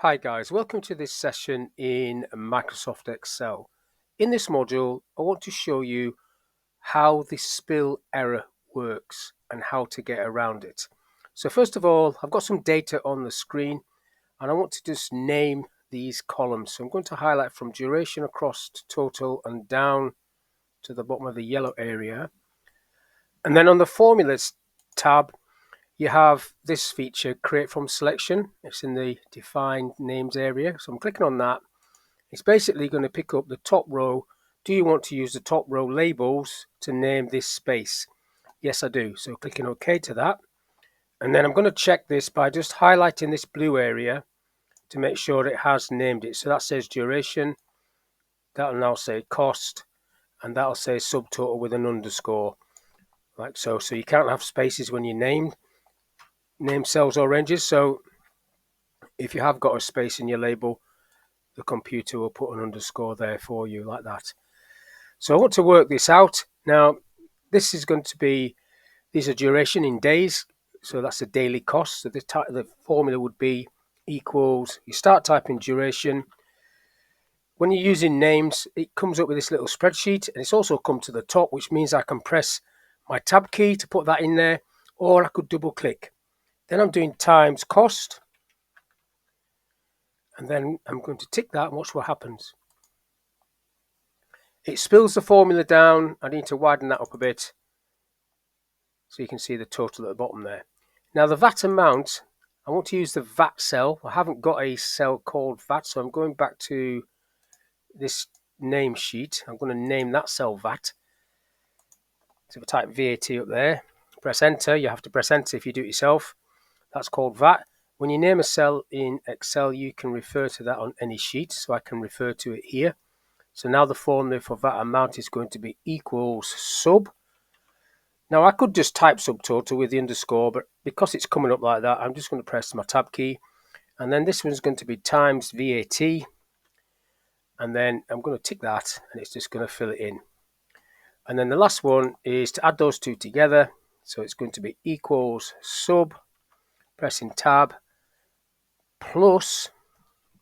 Hi guys, welcome to this session in Microsoft Excel. In this module, I want to show you how the spill error works and how to get around it. So first of all, I've got some data on the screen and I want to just name these columns. So I'm going to highlight from duration across to total and down to the bottom of the yellow area. And then on the formulas tab, you have this feature, create from selection. It's in the defined names area. So I'm clicking on that. It's basically going to pick up the top row. Do you want to use the top row labels to name this space? Yes, I do. So clicking OK to that. And then I'm going to check this by just highlighting this blue area to make sure it has named it. So that says duration. That'll now say cost. And that'll say subtotal with an underscore. Like so. So you can't have spaces when you name cells or ranges. So if you have got a space in your label, the computer will put an underscore there for you like that. So I want to work this out. Now, this is going to be, these are duration in days. So that's the daily cost. So the formula would be equals, you start typing duration. When you're using names, it comes up with this little spreadsheet, and it's also come to the top, which means I can press my tab key to put that in there, or I could double click. Then I'm doing times cost, and then I'm going to tick that and watch what happens. It spills the formula down. I need to widen that up a bit so you can see the total at the bottom there. Now the VAT amount, I want to use the VAT cell. I haven't got a cell called VAT, so I'm going back to this name sheet. I'm going to name that cell VAT. So if I type VAT up there, press enter. You have to press enter if you do it yourself. That's called VAT. When you name a cell in Excel, you can refer to that on any sheet, so I can refer to it here. So now the formula for VAT amount is going to be equals sub. Now I could just type subtotal with the underscore, but because it's coming up like that, I'm just going to press my tab key. And then this one's going to be times VAT. And then I'm going to tick that, and it's just going to fill it in. And then the last one is to add those two together. So it's going to be equals sub, pressing tab, plus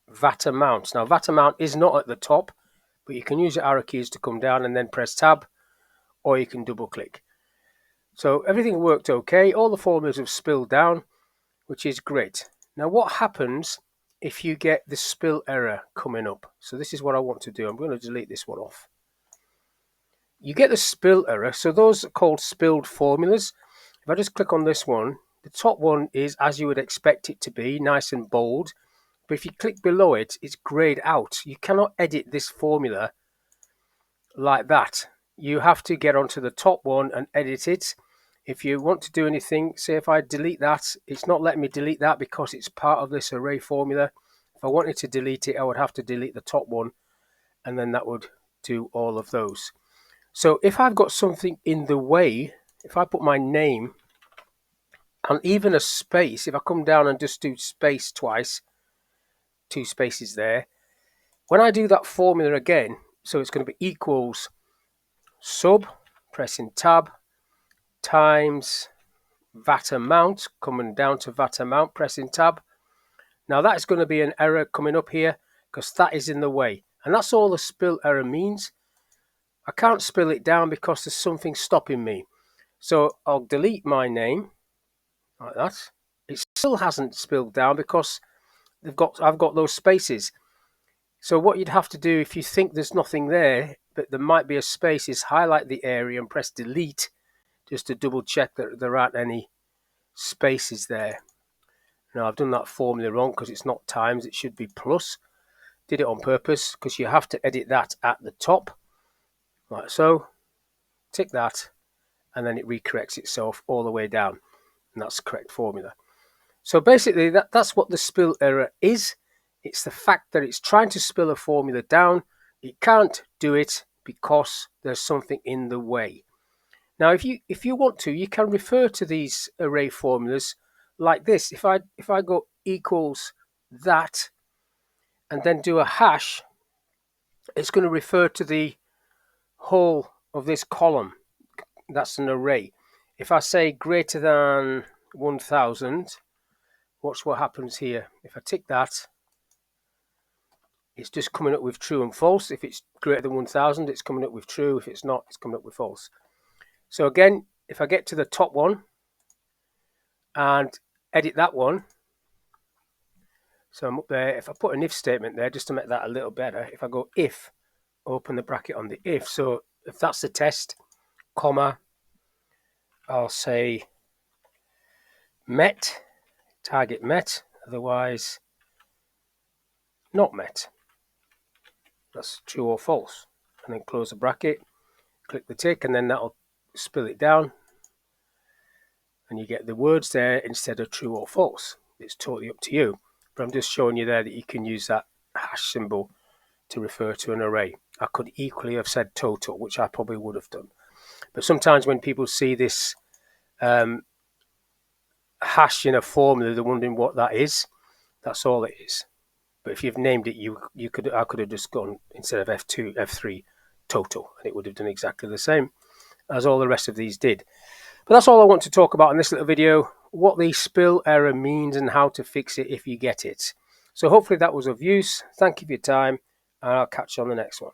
VAT amount. Now VAT amount is not at the top, but you can use your arrow keys to come down and then press tab, or you can double click. So everything worked okay. All the formulas have spilled down, which is great. Now what happens if you get the spill error coming up? So this is what I want to do. I'm going to delete this one off. You get the spill error. So those are called spilled formulas. If I just click on this one, the top one is as you would expect it to be, nice and bold. But if you click below it, it's grayed out. You cannot edit this formula like that. You have to get onto the top one and edit it. If you want to do anything, say if I delete that, it's not letting me delete that because it's part of this array formula. If I wanted to delete it, I would have to delete the top one, and then that would do all of those. So if I've got something in the way, if I put my name and even a space, if I come down and just do space twice, 2 spaces there, when I do that formula again, so it's going to be equals sub, pressing tab, times VAT amount, coming down to VAT amount, pressing tab. Now that is going to be an error coming up here because that is in the way. And that's all the spill error means. I can't spill it down because there's something stopping me. So I'll delete my name like that. It still hasn't spilled down because I've got those spaces. So what you'd have to do if you think there's nothing there, but there might be a space, is highlight the area and press delete just to double check that there aren't any spaces there. Now I've done that formula wrong because it's not times, it should be plus. Did it on purpose because you have to edit that at the top. Like so. Tick that, and then it recorrects itself all the way down. And that's the correct formula. So basically that's what the spill error is. It's the fact that it's trying to spill a formula down. It can't do it because there's something in the way. Now if you want to, you can refer to these array formulas like this. If I go equals that and then do a hash, it's going to refer to the whole of this column. That's an array. If I say greater than 1000, watch what happens here. If I tick that, it's just coming up with true and false. If it's greater than 1000, it's coming up with true. If it's not, it's coming up with false. So again, if I get to the top one and edit that one, so I'm up there. If I put an if statement there, just to make that a little better, if I go if, open the bracket on the if. So if that's the test, comma, I'll say met, target met, otherwise not met. That's true or false. And then close the bracket, click the tick, and then that'll spill it down. And you get the words there instead of true or false. It's totally up to you. But I'm just showing you there that you can use that hash symbol to refer to an array. I could equally have said total, which I probably would have done. But sometimes when people see this hash in a formula, they're wondering what that is. That's all it is. But if you've named it, I could have just gone, instead of F2, F3, total, and it would have done exactly the same as all the rest of these did. But that's all I want to talk about in this little video, what the spill error means and how to fix it if you get it. So hopefully that was of use. Thank you for your time, and I'll catch you on the next one.